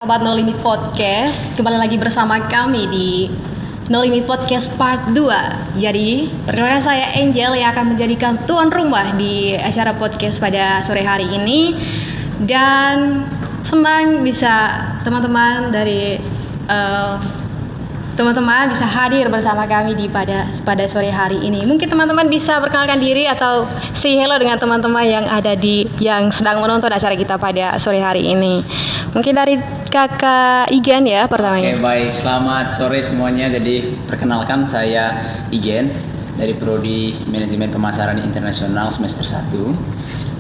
Sobat No Limit Podcast, kembali lagi bersama kami di No Limit Podcast Part 2. Jadi, perkenalkan saya Angel yang akan menjadikan tuan rumah di acara podcast pada sore hari ini. Dan senang bisa teman-teman bisa hadir bersama kami pada sore hari ini. Mungkin teman-teman bisa perkenalkan diri atau say hello dengan teman-teman yang sedang menonton acara kita pada sore hari ini. Mungkin dari Kakak Igen ya pertamanya. Oke, baik. Selamat sore semuanya. Jadi, perkenalkan saya Igen dari Prodi Manajemen Pemasaran Internasional semester 1.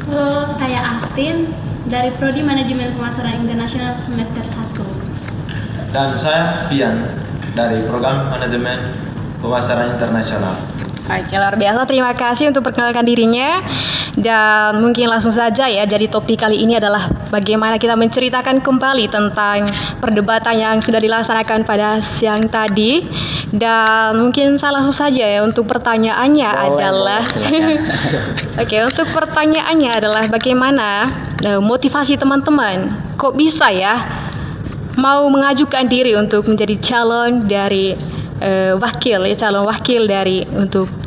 Halo, saya Astin dari Prodi Manajemen Pemasaran Internasional semester 1. Dan saya Vian dari Program Manajemen Pemasaran Internasional. Oke, luar biasa. Terima kasih untuk perkenalkan dirinya. Dan mungkin langsung saja ya. Jadi topik kali ini adalah bagaimana kita menceritakan kembali tentang perdebatan yang sudah dilaksanakan pada siang tadi. Dan mungkin saya langsung saja ya untuk pertanyaannya adalah Oke, untuk pertanyaannya adalah bagaimana motivasi teman-teman kok bisa ya mau mengajukan diri untuk menjadi calon wakil dari untuk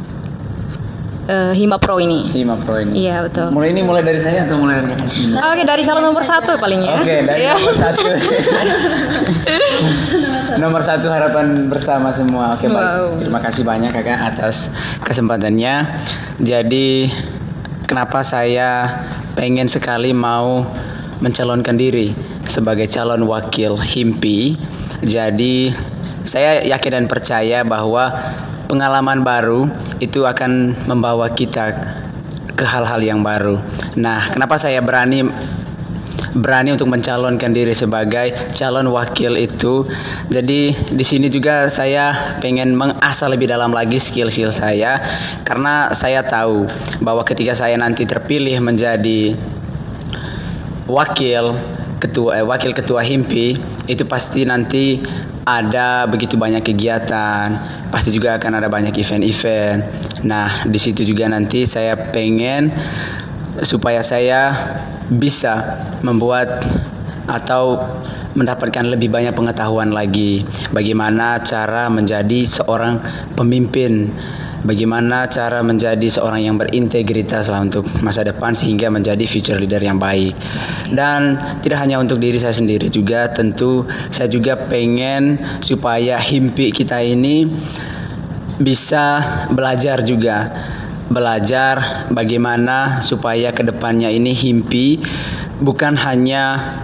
Hima Pro ini. Hima Pro ini. Iya, betul. Mulai dari saya atau mulai dari Oke, dari calon nomor 1 paling ya. Oke, dari nomor 1. Nomor 1 harapan bersama semua. Oke, baik. Wow. Terima kasih banyak Kakak atas kesempatannya. Jadi, kenapa saya pengen sekali mau mencalonkan diri sebagai calon wakil HIMPI. Jadi saya yakin dan percaya bahwa pengalaman baru itu akan membawa kita ke hal-hal yang baru. Nah, kenapa saya berani untuk mencalonkan diri sebagai calon wakil itu? Jadi di sini juga saya pengen mengasah lebih dalam lagi skill saya, karena saya tahu bahwa ketika saya nanti terpilih menjadi wakil ketua HIMPI, itu pasti nanti ada begitu banyak kegiatan, pasti juga akan ada banyak event-event. Nah, di situ juga nanti saya pengen supaya saya bisa membuat atau mendapatkan lebih banyak pengetahuan lagi bagaimana cara menjadi seorang pemimpin, bagaimana cara menjadi seorang yang berintegritas lah untuk masa depan sehingga menjadi future leader yang baik. Dan tidak hanya untuk diri saya sendiri juga, tentu saya juga pengen supaya HIMPI kita ini bisa belajar bagaimana supaya kedepannya ini HIMPI bukan hanya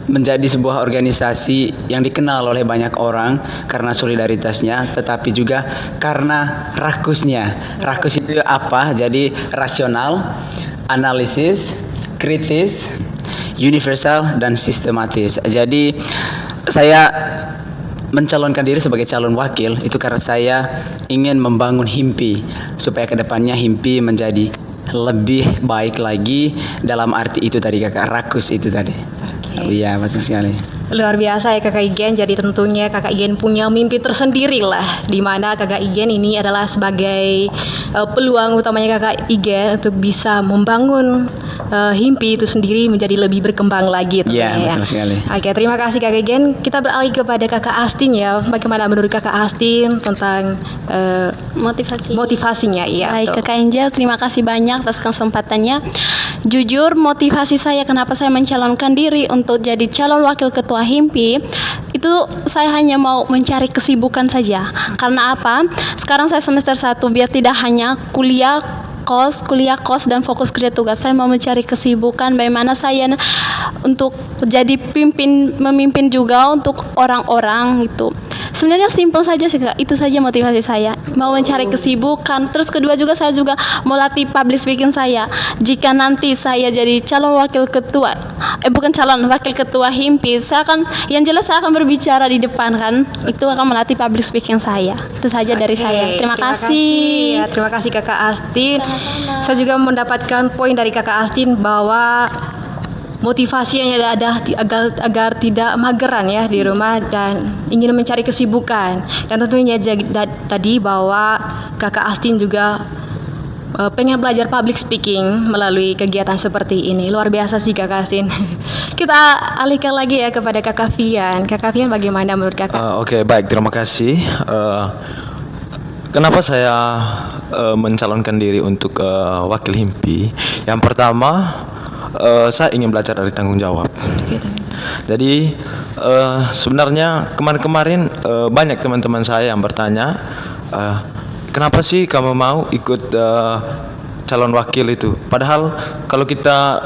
menjadi sebuah organisasi yang dikenal oleh banyak orang karena solidaritasnya, tetapi juga karena rakusnya. Rakus itu apa? Jadi rasional, analisis, kritis, universal, dan sistematis. Jadi saya mencalonkan diri sebagai calon wakil itu karena saya ingin membangun HIMPI supaya kedepannya HIMPI menjadi lebih baik lagi, dalam arti itu tadi Kakak, rakus itu tadi. Iya, betul sekali. Luar biasa ya Kakak Igen. Jadi tentunya Kakak Igen punya mimpi tersendiri lah, di mana Kakak Igen ini adalah sebagai peluang utamanya Kakak Igen untuk bisa membangun HIMPI itu sendiri menjadi lebih berkembang lagi. Iya, betul sekali. Oke, terima kasih Kakak Igen. Kita beralih kepada Kakak Astin ya. Bagaimana menurut Kakak Astin tentang motivasinya? Iya. Baik, Kakak Angel, terima kasih banyak atas kesempatannya. Jujur, motivasi saya kenapa saya mencalonkan diri untuk jadi calon wakil ketua HIMPI itu saya hanya mau mencari kesibukan saja. Karena apa? Sekarang saya semester 1, biar tidak hanya kuliah kos dan fokus kerja tugas. Saya mau mencari kesibukan bagaimana saya untuk jadi memimpin juga untuk orang-orang itu. Sebenarnya simpel saja sih Kak. Itu saja motivasi saya. Mau mencari kesibukan. Terus kedua juga saya juga mau latih public speaking saya. Jika nanti saya jadi wakil ketua HIMPI, yang jelas saya akan berbicara di depan kan. Itu akan melatih public speaking saya. Itu saja dari saya. Terima kasih. Ya, terima kasih Kakak Astin. Saya juga mendapatkan poin dari Kakak Astin bahwa motivasinya ada agar tidak mageran ya di rumah dan ingin mencari kesibukan. Dan tentunya tadi bahwa Kakak Astin juga pengen belajar public speaking melalui kegiatan seperti ini. Luar biasa sih Kakak Sin. Kita alihkan lagi ya kepada Kakak Fian. Kakak Fian, bagaimana menurut Kakak? Oke, baik, terima kasih. Kenapa saya mencalonkan diri untuk wakil HIMPI? Yang pertama, saya ingin belajar dari tanggung jawab. Jadi sebenarnya kemarin-kemarin banyak teman-teman saya yang bertanya, kenapa sih kamu mau ikut calon wakil itu? Padahal kalau kita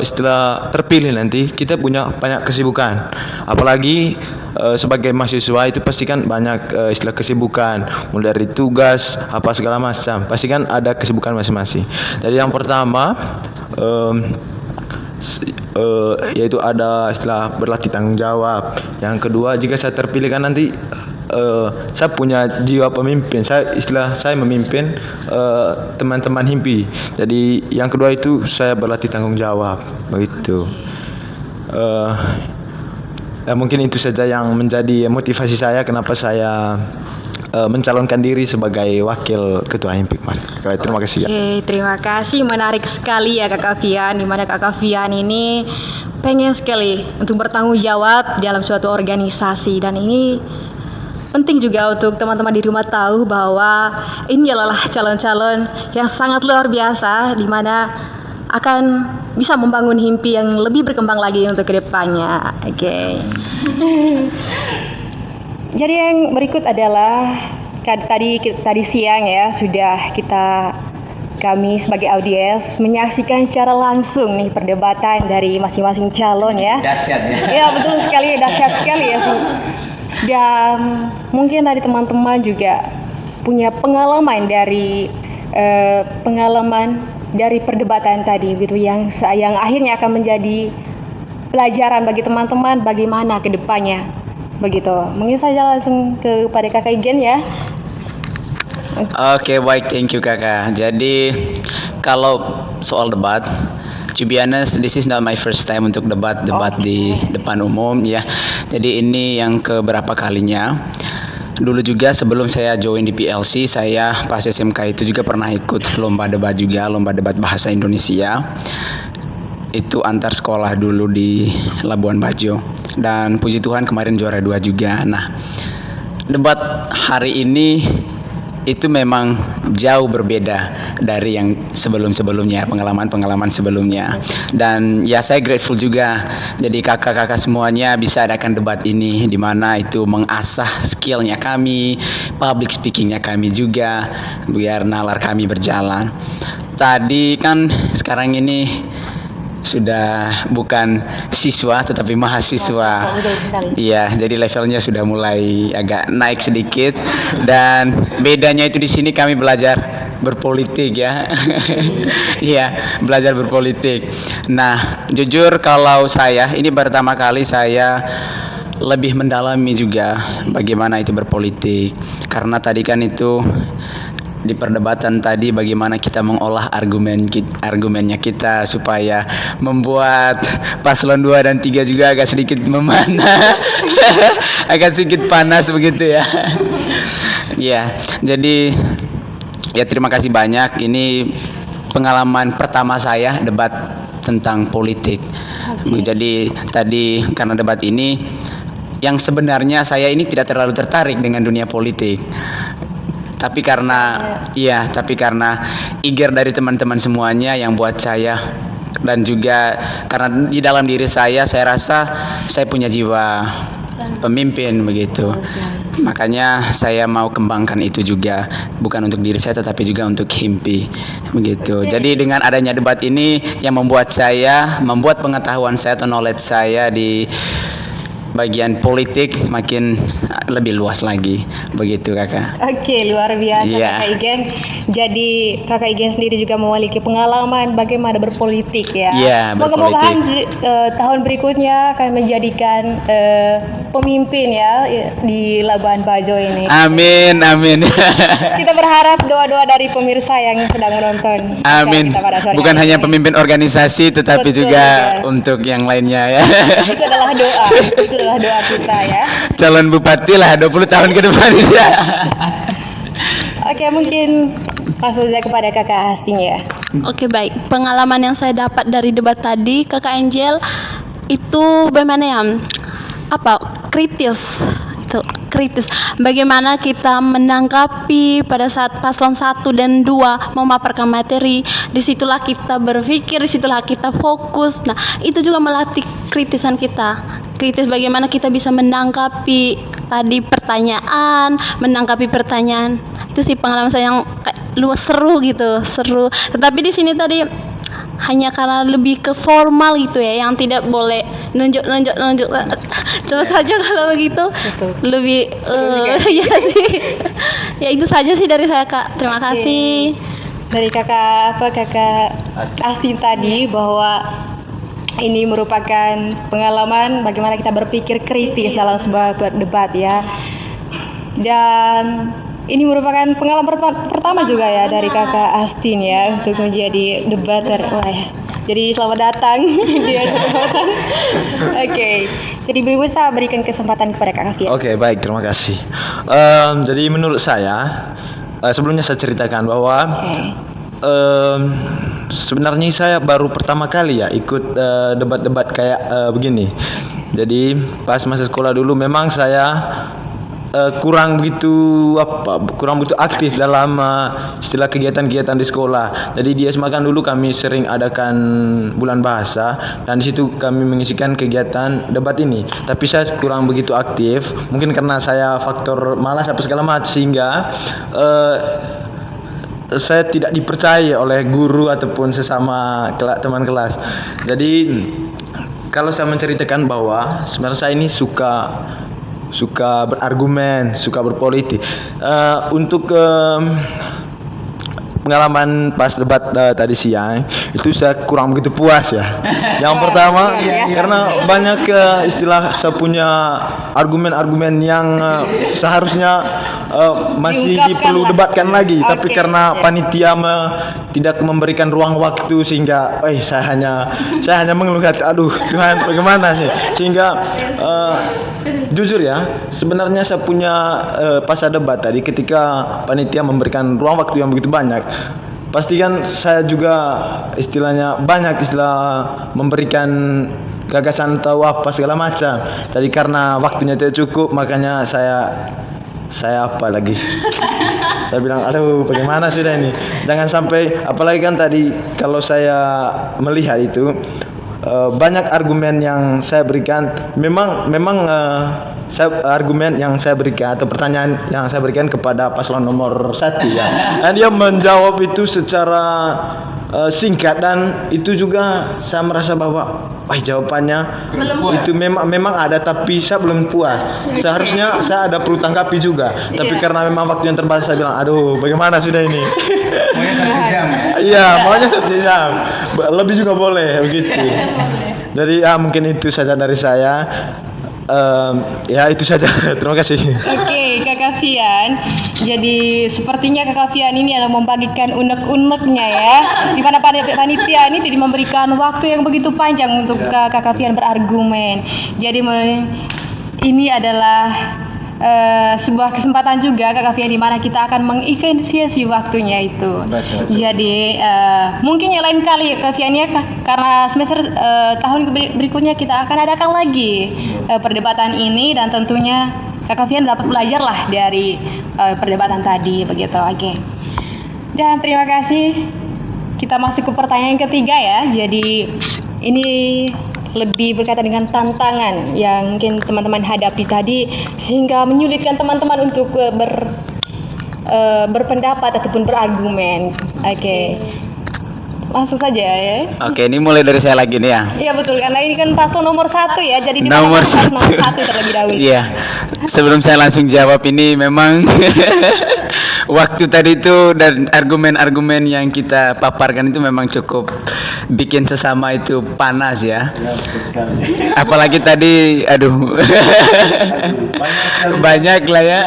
istilah terpilih nanti, kita punya banyak kesibukan. Apalagi sebagai mahasiswa itu pasti kan banyak istilah kesibukan, mulai dari tugas apa segala macam. Pasti kan ada kesibukan masing-masing. Jadi yang pertama yaitu ada istilah berlatih tanggung jawab. Yang kedua, jika saya terpilih kan nanti saya punya jiwa pemimpin. Saya memimpin teman-teman HIMPI. Jadi yang kedua itu saya berlatih tanggung jawab begitu. Mungkin itu saja yang menjadi motivasi saya kenapa saya mencalonkan diri sebagai wakil ketua HIMPI. Terima kasih ya. Oke, terima kasih. Menarik sekali ya Kakak Fian, di mana Kakak Fian ini pengen sekali untuk bertanggung jawab dalam suatu organisasi, dan ini penting juga untuk teman-teman di rumah tahu bahwa ini adalah calon-calon yang sangat luar biasa, di mana akan bisa membangun HIMPI yang lebih berkembang lagi untuk kedepannya. Oke. Jadi yang berikut adalah tadi siang ya sudah kami sebagai audiens menyaksikan secara langsung nih perdebatan dari masing-masing calon ya. Dahsyat ya. Ya betul sekali, dahsyat sekali ya sih. Dan mungkin dari teman-teman juga punya pengalaman dari perdebatan tadi gitu yang akhirnya akan menjadi pelajaran bagi teman-teman bagaimana ke depannya. Begitu. Mungkin saja langsung kepada Kakak Igen ya. Oke, baik, thank you Kakak. Jadi kalau soal debat, to be honest, this is not my first time untuk debat di depan umum ya. Jadi ini yang keberapa kalinya. Dulu juga sebelum saya join di PLC, saya pas SMK itu juga pernah ikut lomba debat bahasa Indonesia. Itu antar sekolah dulu di Labuan Bajo, dan puji Tuhan kemarin juara 2 juga. Nah, debat hari ini itu memang jauh berbeda dari yang sebelumnya, pengalaman sebelumnya. Dan ya saya grateful juga. Jadi kakak-kakak semuanya bisa adakan debat ini, di mana itu mengasah skillnya kami, public speakingnya kami juga, biar nalar kami berjalan. Tadi kan sekarang ini sudah bukan siswa tetapi mahasiswa. Iya, jadi levelnya sudah mulai agak naik sedikit, dan bedanya itu di sini kami belajar berpolitik ya. Iya, belajar berpolitik. Nah, jujur kalau saya ini pertama kali saya lebih mendalami juga bagaimana itu berpolitik, karena tadi kan itu di perdebatan tadi bagaimana kita mengolah argumennya kita supaya membuat paslon 2 dan 3 juga agak sedikit memanah. Agak sedikit panas begitu ya. Ya, jadi ya terima kasih banyak. Ini pengalaman pertama saya debat tentang politik. Jadi tadi karena debat ini yang sebenarnya saya ini tidak terlalu tertarik dengan dunia politik. Tapi karena eager dari teman-teman semuanya yang buat saya, dan juga karena di dalam diri saya rasa saya punya jiwa pemimpin begitu. Makanya saya mau kembangkan itu juga, bukan untuk diri saya tetapi juga untuk HIMPI begitu. Jadi dengan adanya debat ini yang membuat pengetahuan saya atau knowledge saya di bagian politik makin lebih luas lagi begitu kakak. Oke, luar biasa Kakak Igen. Jadi Kakak Igen sendiri juga memiliki pengalaman bagaimana berpolitik ya. Iya, Moga-moga tahun berikutnya akan menjadikan pemimpin ya di Labuan Bajo ini. Amin. Kita berharap doa-doa dari pemirsa yang sedang menonton. Amin. Bukan hanya pemimpin organisasi tetapi juga untuk yang lainnya ya. Itu adalah doa. Itu adalah doa kita ya. Calon bupati lah 20 tahun ke depan ya. Oke, mungkin Langsung saja kepada Kakak Astin ya. Oke, baik. Pengalaman yang saya dapat dari debat tadi, Kakak Angel, itu bagaimana ya? Kritis. Itu kritis. Bagaimana kita menanggapi pada saat paslon 1 dan 2 memaparkan materi, disitulah kita berpikir, disitulah kita fokus. Nah, itu juga melatih kritisan kita. Kritis bagaimana kita bisa menanggapi tadi pertanyaan, itu sih pengalaman saya yang luas, seru gitu, seru. Tetapi di sini tadi hanya karena lebih ke formal gitu ya, yang tidak boleh nunjuk. Coba saja kalau begitu. Betul. Lebih ya sih. Ya itu saja sih dari saya, Kak. Terima kasih. Dari Kakak Astin tadi bahwa ini merupakan pengalaman bagaimana kita berpikir kritis dalam sebuah debat ya. Dan ini merupakan pengalaman pertama juga ya dari Kakak Astin ya untuk menjadi debater. Wah ya. Jadi selamat datang di acara debater. Oke. Jadi berikut saya berikan kesempatan kepada Kak Fian. Oke, baik, terima kasih. Jadi menurut saya, sebelumnya saya ceritakan bahwa sebenarnya saya baru pertama kali ya ikut debat-debat kayak begini. Jadi pas masa sekolah dulu memang saya kurang begitu aktif dalam istilah kegiatan-kegiatan di sekolah. Jadi di SMA kan dulu kami sering adakan bulan bahasa dan di situ kami mengisikan kegiatan debat ini. Tapi saya kurang begitu aktif, mungkin karena saya faktor malas apa segala macam sehingga saya tidak dipercaya oleh guru ataupun sesama teman kelas. Jadi kalau saya menceritakan bahwa sebenarnya saya ini suka berargumen, suka berpolitik. Untuk pengalaman pas debat tadi siang itu saya kurang begitu puas ya. Yang pertama karena banyak istilah saya punya argumen-argumen yang seharusnya masih diperlu debatkan lagi, tapi karena panitia tidak memberikan ruang waktu sehingga saya hanya mengeluhkan, aduh Tuhan bagaimana sih, sehingga jujur ya sebenarnya saya punya pas ada debat tadi ketika panitia memberikan ruang waktu yang begitu banyak, pastikan saya juga istilahnya banyak memberikan gagasan atau apa segala macam. Tadi karena waktunya tidak cukup makanya saya apa lagi saya bilang aduh bagaimana sudah ini, jangan sampai, apalagi kan tadi kalau saya melihat itu banyak argumen yang saya berikan memang argumen yang saya berikan atau pertanyaan yang saya berikan kepada paslon nomor 1 ya, dan dia menjawab itu secara singkat, dan itu juga saya merasa bahwa jawabannya itu memang ada, tapi saya belum puas. Seharusnya saya ada perlu tanggapi juga, tapi karena memang waktu yang terbatas saya bilang aduh bagaimana sudah ini. Maunya 1 jam. Iya, maunya 1 jam. Lebih juga boleh begitu. Jadi mungkin itu saja dari saya. Ya itu saja. Terima kasih. Oke, Kakak Fian. Jadi sepertinya Kakak Fian ini adalah membagikan unek-uneknya ya. Di mana panitia ini tidak memberikan waktu yang begitu panjang untuk Kakak Fian berargumen. Jadi ini adalah sebuah kesempatan juga Kakak Fian di mana kita akan mengefisiensi waktunya itu. Betul. Jadi mungkin yang lain kali Kakak Fian ya, karena semester tahun berikutnya kita akan adakan lagi perdebatan ini, dan tentunya Kakak Fian dapat belajar lah dari perdebatan tadi begitu. Oke. Dan terima kasih. Kita masuk ke pertanyaan ketiga ya. Jadi ini lebih berkaitan dengan tantangan yang mungkin teman-teman hadapi tadi sehingga menyulitkan teman-teman untuk berpendapat ataupun berargumen. Oke. Langsung saja ya. Oke, ini mulai dari saya lagi nih ya. Iya betul, karena ini kan paslon nomor 1 ya. Jadi di Nomor paslon satu. nomor 1 terlebih dahulu. Iya. Sebelum saya langsung jawab ini memang waktu tadi itu dan argumen-argumen yang kita paparkan itu memang cukup bikin sesama itu panas ya. Apalagi tadi aduh. Banyak lah ya.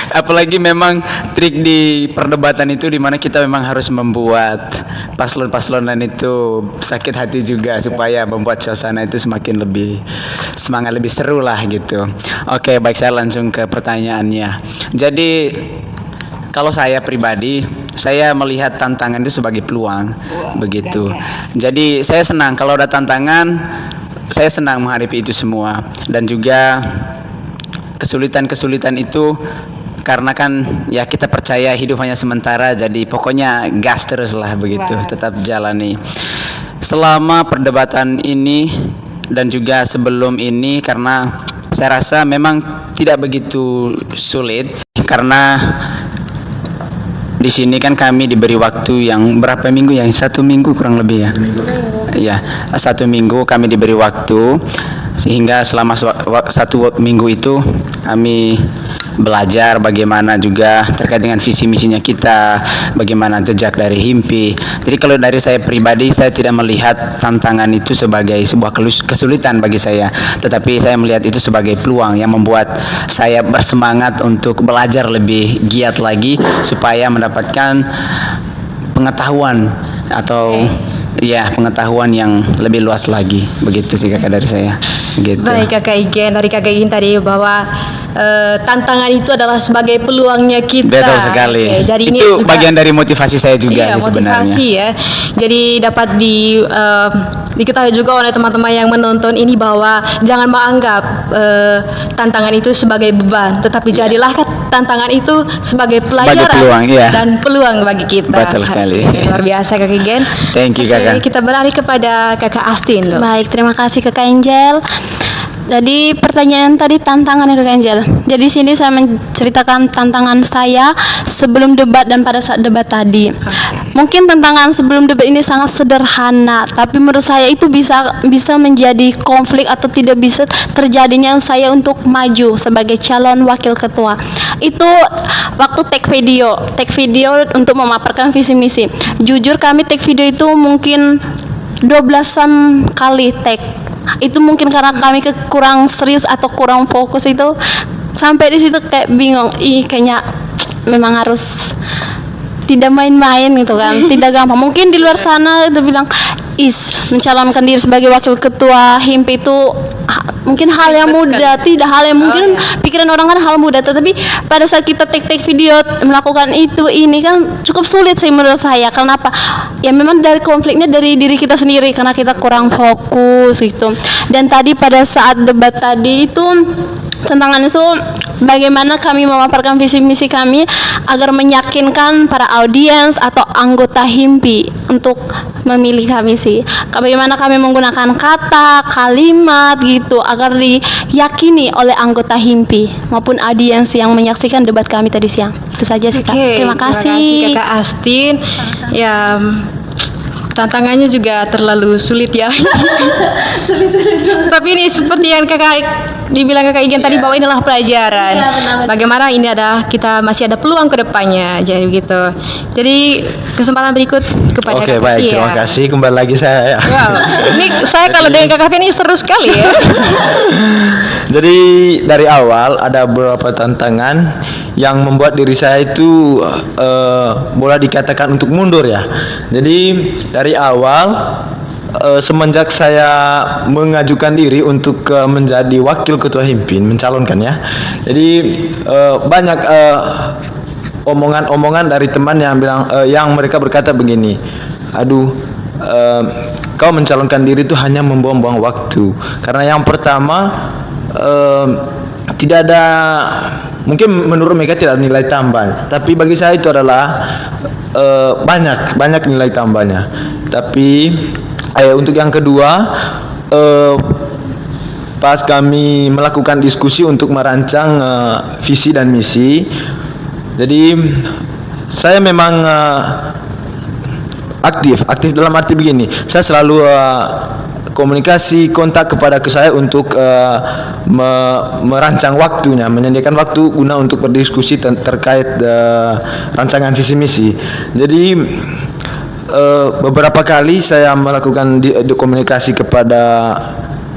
Apalagi memang trik di perdebatan itu dimana kita memang harus membuat paslon-paslon lain itu sakit hati juga supaya membuat suasana itu semakin lebih semangat, lebih seru lah gitu. Oke, baik, saya langsung ke pertanyaannya. Jadi kalau saya pribadi, saya melihat tantangan itu sebagai peluang, begitu. Jadi saya senang kalau ada tantangan, saya senang menghadapi itu semua. Dan juga kesulitan-kesulitan itu karena kan ya kita percaya hidup hanya sementara, jadi pokoknya gas terus lah begitu, tetap jalani. Selama perdebatan ini dan juga sebelum ini, karena saya rasa memang tidak begitu sulit, karena di sini kan kami diberi waktu yang berapa minggu ya? 1 minggu kurang lebih ya. Ya, 1 minggu kami diberi waktu, sehingga selama 1 minggu itu kami belajar bagaimana juga terkait dengan visi misinya kita, bagaimana jejak dari HIMPI. Jadi kalau dari saya pribadi, saya tidak melihat tantangan itu sebagai sebuah kesulitan bagi saya, tetapi saya melihat itu sebagai peluang yang membuat saya bersemangat untuk belajar lebih giat lagi supaya mendapatkan pengetahuan atau ya pengetahuan yang lebih luas lagi, begitu sih kakak dari saya gitu. Baik Kakak Igen, dari Kakak Igen tadi bahwa tantangan itu adalah sebagai peluangnya kita. Betul sekali. Oke, jadi ini itu juga, bagian dari motivasi saya juga iya, sih sebenarnya. motivasi ya. Jadi dapat diketahui juga oleh teman-teman yang menonton ini bahwa jangan menganggap tantangan itu sebagai beban, tetapi jadilah tantangan itu sebagai pelajaran peluang, iya. dan peluang bagi kita. Betul sekali. Luar biasa Kakak Igen. Thank you kakak. Oke, kita beralih kepada Kakak Astin loh. Baik, terima kasih Kakak Angel. Jadi pertanyaan tadi tantangannya Kakak Angel. Jadi sini saya menceritakan tantangan saya sebelum debat dan pada saat debat tadi. Mungkin tantangan sebelum debat ini sangat sederhana, tapi menurut saya itu bisa menjadi konflik atau tidak bisa terjadinya saya untuk maju sebagai calon wakil ketua. Itu waktu take video untuk memaparkan visi misi. Jujur kami take video itu mungkin 12-an kali take. Itu mungkin karena kami kurang serius atau kurang fokus, itu sampai di situ kayak bingung. Kayaknya memang harus tidak main-main gitu kan, tidak gampang. Mungkin di luar sana itu bilang mencalonkan diri sebagai wakil ketua HIMPI itu mungkin hal yang mudah, tidak hal yang mungkin pikiran orang kan hal mudah, tetapi pada saat kita take video melakukan ini kan cukup sulit sih menurut saya. Kenapa? Ya memang dari konfliknya dari diri kita sendiri karena kita kurang fokus gitu. Dan tadi pada saat debat tadi itu tantangan itu bagaimana kami memaparkan visi misi kami agar meyakinkan para audiens atau anggota HIMPI untuk memilih kami sih. Bagaimana kami menggunakan kata, kalimat gitu agar diyakini oleh anggota HIMPI maupun audiens yang menyaksikan debat kami tadi siang. Itu saja sih Kak. Terima kasih Kakak Astin. Ya, tantangannya juga terlalu sulit ya. Tapi ini seperti yang dibilang Kakak Igen tadi bahwa inilah pelajaran. Bagaimana ini kita masih ada peluang ke depannya. Jadi begitu. Jadi kesempatan berikut kepada Oke, Kakak baik, Fia. terima kasih kembali lagi saya ya. Wow. Ini saya kalau dengan Kakak Fia ini seru sekali ya. Jadi dari awal ada beberapa tantangan yang membuat diri saya itu boleh dikatakan untuk mundur ya. Jadi dari awal semenjak saya mengajukan diri untuk menjadi wakil ketua HIMPI, mencalonkan ya. Jadi banyak omongan-omongan dari teman yang bilang yang mereka berkata begini, aduh, kau mencalonkan diri itu hanya membuang-buang waktu. Karena yang pertama tidak ada, mungkin menurut mereka tidak ada nilai tambah, tapi bagi saya itu adalah banyak nilai tambahnya. Tapi untuk yang kedua, pas kami melakukan diskusi untuk merancang visi dan misi, jadi saya memang aktif dalam arti begini, saya selalu komunikasi kontak kepada saya untuk merancang waktunya, menyediakan waktu guna untuk berdiskusi terkait rancangan visi misi. Jadi beberapa kali saya melakukan komunikasi kepada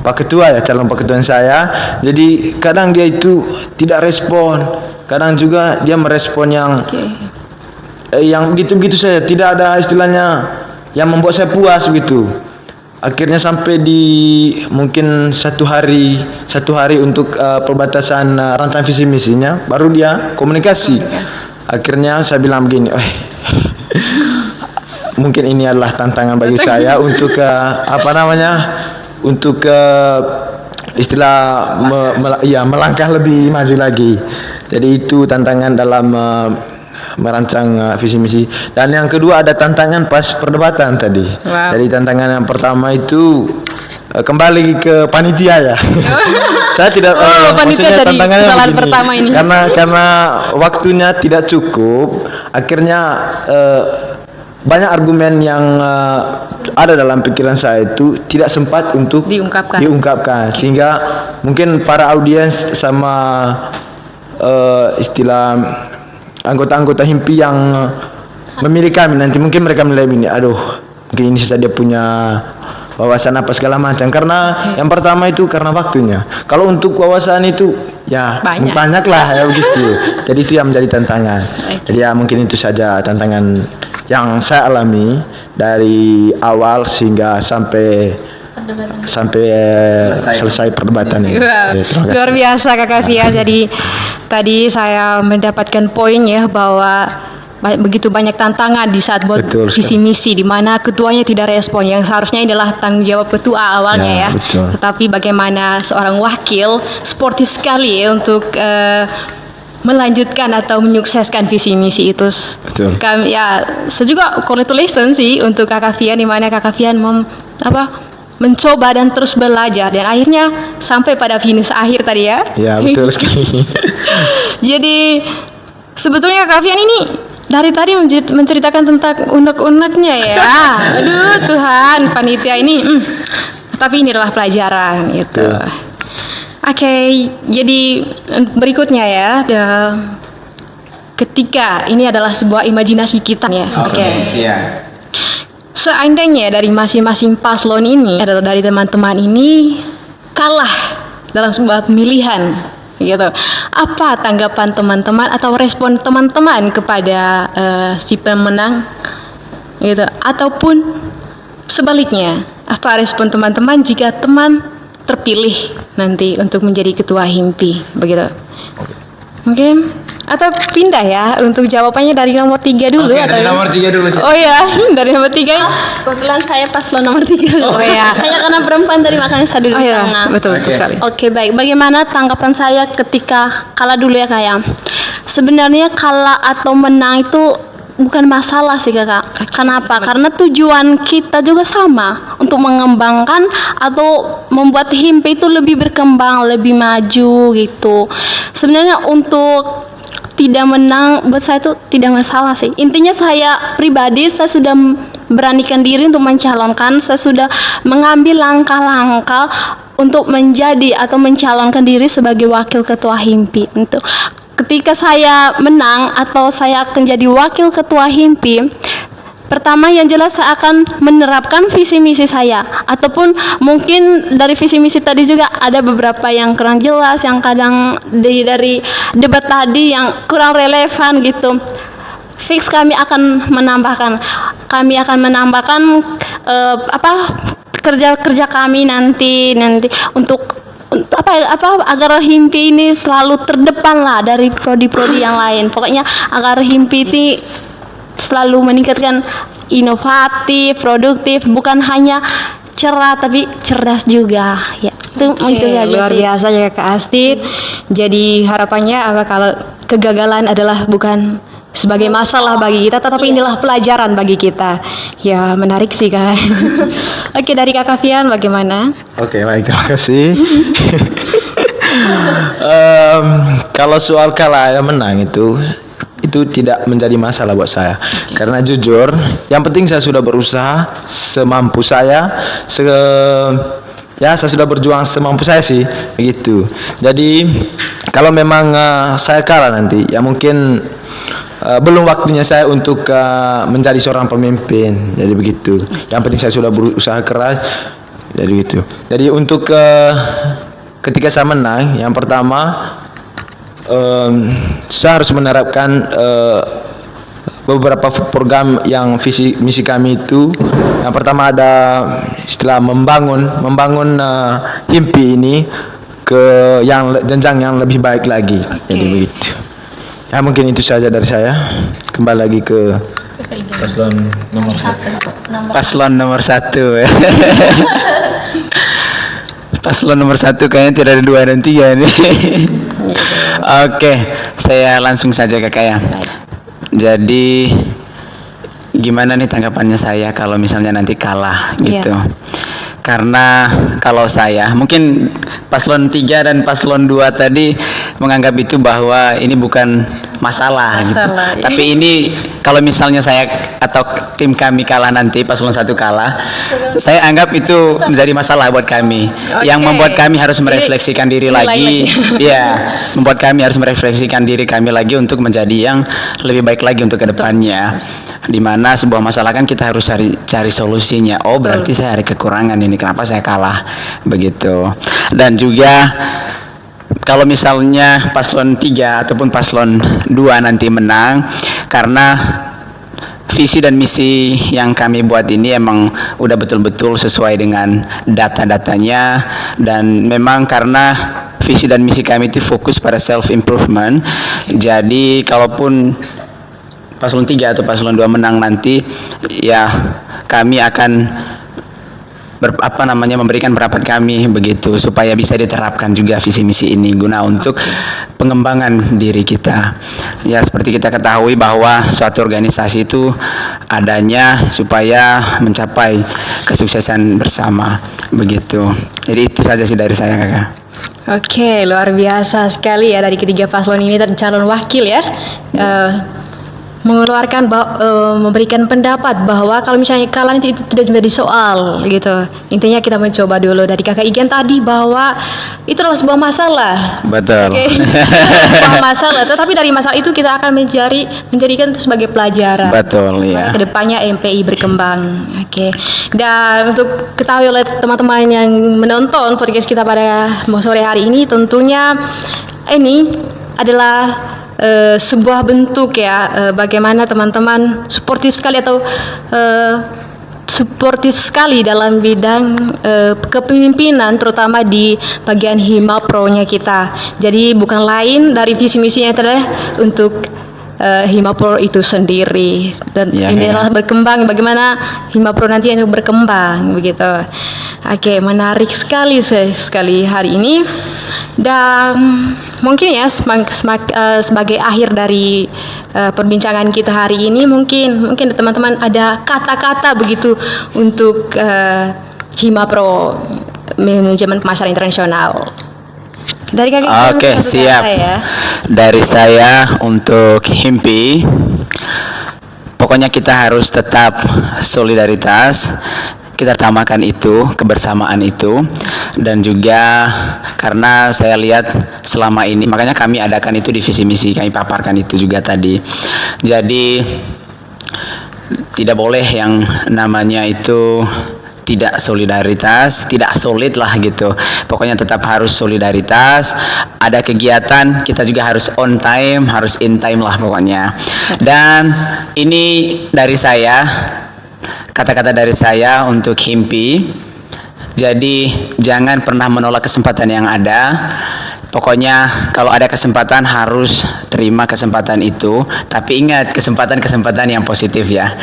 Pak Ketua ya, calon Pak Ketua saya. Jadi kadang dia itu tidak respon, kadang juga dia merespon yang begitu-begitu saja, tidak ada istilahnya yang membuat saya puas begitu. Akhirnya sampai di mungkin satu hari untuk perbatasan rancangan visi misinya, baru dia komunikasi. akhirnya saya bilang begini, mungkin ini adalah tantangan bagi saya untuk untuk istilah melangkah lebih maju lagi. Jadi itu tantangan dalam merancang visi misi. Dan yang kedua ada tantangan pas perdebatan tadi. Wow. Jadi tantangan yang pertama itu kembali ke panitia ya. Saya tidak panitia tadi tantangannya kesalahan begini, pertama ini. karena waktunya tidak cukup, akhirnya banyak argumen yang ada dalam pikiran saya itu tidak sempat untuk diungkapkan sehingga mungkin para audiens sama istilah anggota-anggota himpi yang memilih kami nanti mungkin mereka menilai ini, aduh mungkin ini saja dia punya wawasan apa segala macam, karena yang pertama itu karena waktunya. Kalau untuk wawasan itu ya banyak lah ya begitu. Jadi itu yang menjadi tantangan. Jadi ya mungkin itu saja tantangan yang saya alami dari awal sehingga sampai selesai perdebatan ini. Wow. Ya, Luar biasa Kakak Fia. Jadi tadi saya mendapatkan poin ya bahwa begitu banyak tantangan di saat buat visi misi di mana ketuanya tidak respon, yang seharusnya adalah tanggung jawab ketua awalnya ya. Tetapi bagaimana seorang wakil sportif sekali ya untuk melanjutkan atau menyukseskan visi misi itu. Kami ya saya juga congratulations sih untuk Kakak Fian, di mana Kakak Fian mencoba dan terus belajar dan akhirnya sampai pada finish akhir tadi ya. Ya betul sekali. Jadi sebetulnya Kakak Fian ini dari tadi menceritakan tentang unek-uneknya ya. Aduh Tuhan, panitia ini. Tapi ini adalah pelajaran gitu. Oke, jadi berikutnya ya. Ketika ini adalah sebuah imajinasi kita ya. Oke. Seandainya dari masing-masing paslon ini atau dari teman-teman ini kalah dalam sebuah pemilihan gitu, apa tanggapan teman-teman atau respon teman-teman kepada si pemenang gitu, ataupun sebaliknya apa respon teman-teman jika teman terpilih nanti untuk menjadi ketua himpi begitu? Mungkin atau pindah ya untuk jawabannya dari nomor 3 dulu atau dari nomor 3 dulu sih. Oh ya, dari nomor 3. Kebetulan saya paslon nomor 3. Oh ya. Hanya karena perempuan tadi makanya saya duduk di tengah. Betul sekali. Oke, baik. Bagaimana tanggapan saya ketika kalah dulu ya Kak? Sebenarnya kalah atau menang itu bukan masalah sih Kakak. Kenapa? Karena tujuan kita juga sama, untuk mengembangkan atau membuat himpi itu lebih berkembang, lebih maju gitu. Sebenarnya untuk tidak menang buat saya itu tidak masalah sih. Intinya saya pribadi, saya sudah beranikan diri untuk mencalonkan, saya sudah mengambil langkah-langkah untuk menjadi atau mencalonkan diri sebagai wakil ketua himpi. Untuk ketika saya menang atau saya akan jadi wakil ketua himpi, pertama yang jelas saya akan menerapkan visi misi saya, ataupun mungkin dari visi misi tadi juga ada beberapa yang kurang jelas, yang kadang dari debat tadi yang kurang relevan gitu. Fix kami akan menambahkan kerja kami nanti untuk agar himpi ini selalu terdepan lah dari prodi-prodi yang lain. Pokoknya agar himpi ini selalu meningkatkan inovatif, produktif, bukan hanya cerah tapi cerdas juga ya. Itu luar biasa ya Kak Astrid. Jadi harapannya kalau kegagalan adalah bukan sebagai masalah bagi kita, tetapi inilah pelajaran bagi kita. Ya menarik sih Kak. Oke, dari Kakak Fian bagaimana? Oke, baik, terima kasih. Kalau soal kalah ya menang itu tidak menjadi masalah buat saya. Karena jujur, yang penting saya sudah berusaha semampu saya, saya sudah berjuang semampu saya sih, begitu. Jadi kalau memang saya kalah nanti, ya mungkin belum waktunya saya untuk menjadi seorang pemimpin. Jadi begitu. Yang penting saya sudah berusaha keras. Jadi gitu. Jadi untuk ketika saya menang, yang pertama saya harus menerapkan beberapa program yang visi misi kami itu. Yang pertama ada istilah membangun himpi ini ke jenjang yang lebih baik lagi. Jadi begitu. Ya mungkin itu saja dari saya. Kembali lagi ke paslon nomor 1. Paslon nomor 1. Paslon nomor 1 kayaknya tidak ada 2 dan 3 nih. Oke, saya langsung saja kakak ya. Jadi gimana nih tanggapannya saya kalau misalnya nanti kalah gitu? Karena kalau saya mungkin paslon 3 dan paslon 2 tadi menganggap itu bahwa ini bukan masalah gitu. Masalah, ya. Tapi ini kalau misalnya saya atau tim kami kalah nanti, paslon 1 kalah, saya anggap itu menjadi masalah buat kami. Yang membuat kami harus merefleksikan diri lagi. Ya, membuat kami harus merefleksikan diri kami lagi untuk menjadi yang lebih baik lagi untuk kedepannya. Dimana sebuah masalah kan kita harus cari solusinya. Oh, berarti saya ada kekurangan ini, kenapa saya kalah begitu. Dan juga kalau misalnya paslon 3 ataupun paslon 2 nanti menang, karena visi dan misi yang kami buat ini emang udah betul-betul sesuai dengan data-datanya, dan memang karena visi dan misi kami itu fokus pada self improvement. Jadi kalaupun paslon 3 atau paslon 2 menang nanti, ya kami akan memberikan pendapat kami begitu, supaya bisa diterapkan juga visi misi ini guna untuk pengembangan diri kita. Ya, seperti kita ketahui bahwa suatu organisasi itu adanya supaya mencapai kesuksesan bersama begitu. Jadi itu saja sih dari saya kakak. Oke, luar biasa sekali ya dari ketiga paslon ini calon wakil ya. Mengeluarkan memberikan pendapat bahwa kalau misalnya kalah itu tidak menjadi soal gitu. Intinya kita mencoba dulu. Dari kakak Igen tadi bahwa itu adalah sebuah masalah. Betul. Okay. Sebuah masalah, tetapi dari masalah itu kita akan menjadikan itu sebagai pelajaran. Betul ya. Kedepannya MPI berkembang. Oke. Dan untuk ketahui oleh teman-teman yang menonton podcast kita pada sore hari ini, tentunya ini adalah sebuah bentuk ya, bagaimana teman-teman suportif sekali atau suportif sekali dalam bidang kepemimpinan, terutama di bagian Himapro-nya kita. Jadi bukan lain dari visi misinya adalah untuk Himapro itu sendiri, dan ini adalah berkembang, bagaimana Himapro nanti yang berkembang begitu. Oke, menarik sekali hari ini. Dan mungkin ya sebagai akhir dari perbincangan kita hari ini, mungkin teman-teman ada kata-kata begitu untuk Himapro Manajemen Pemasaran Internasional. Dari kakak. Oke, siap. Ya. Dari saya untuk Himpi, pokoknya kita harus tetap solidaritas. Kita utamakan itu, kebersamaan itu. Dan juga karena saya lihat selama ini, makanya kami adakan itu di visi misi, kami paparkan itu juga tadi. Jadi tidak boleh yang namanya itu tidak solidaritas, tidak solid lah gitu. Pokoknya tetap harus solidaritas. Ada kegiatan kita juga harus on time, harus in time lah pokoknya. Dan ini dari saya, kata-kata dari saya untuk Himpi. Jadi jangan pernah menolak kesempatan yang ada. Pokoknya kalau ada kesempatan harus terima kesempatan itu. Tapi ingat, kesempatan yang positif ya.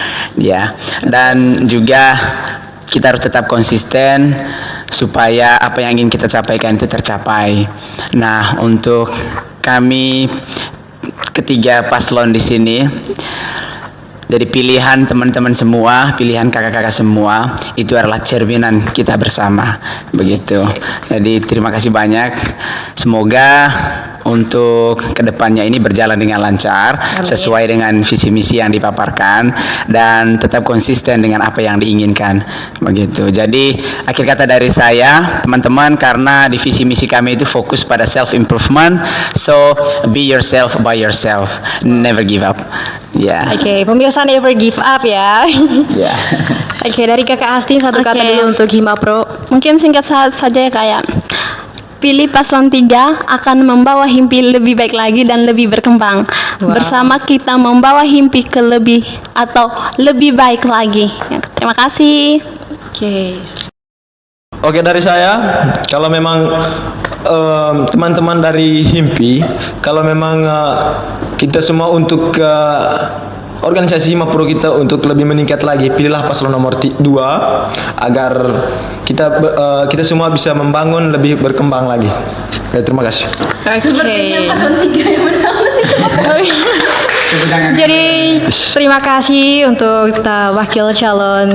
Dan juga kita harus tetap konsisten supaya apa yang ingin kita capaikan itu tercapai. Nah, untuk kami ketiga paslon di sini, jadi pilihan teman-teman semua, pilihan kakak-kakak semua itu adalah cerminan kita bersama, begitu. Jadi terima kasih banyak. Semoga untuk kedepannya ini berjalan dengan lancar, sesuai dengan visi misi yang dipaparkan, dan tetap konsisten dengan apa yang diinginkan, begitu. Jadi akhir kata dari saya, teman-teman, karena di visi misi kami itu fokus pada self improvement, so be yourself by yourself, never give up. Oke, pemirsa never give up ya. Oke, dari kakak Asti satu kata dulu untuk Himapro. Mungkin singkat saja ya, kayak pilih paslon 3 akan membawa Himpi lebih baik lagi dan lebih berkembang. Bersama kita membawa Himpi ke lebih atau lebih baik lagi. Terima kasih. Oke. Oke, dari saya, kalau memang teman-teman dari Himpi, kalau memang kita semua untuk organisasi Himapro kita untuk lebih meningkat lagi, pilihlah paslon nomor 2 agar kita semua bisa membangun lebih berkembang lagi. Oke, terima kasih. Jadi terima kasih untuk wakil calon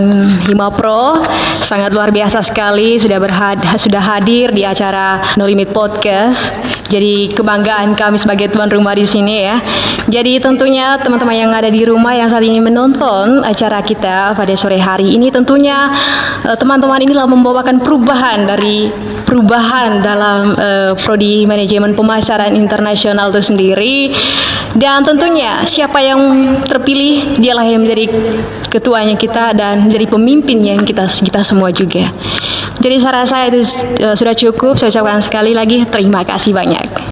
Himapro, sangat luar biasa sekali sudah hadir di acara No Limit Podcast. Jadi kebanggaan kami sebagai tuan rumah di sini ya. Jadi tentunya teman-teman yang ada di rumah yang saat ini menonton acara kita pada sore hari ini, tentunya teman-teman inilah membawakan perubahan dalam prodi manajemen pemasaran internasional itu sendiri. Dan tentunya siapa yang terpilih dialah yang menjadi ketuanya kita dan menjadi pemimpinnya kita semua juga. Jadi saya rasa itu sudah cukup. Saya ucapkan sekali lagi terima kasih banyak.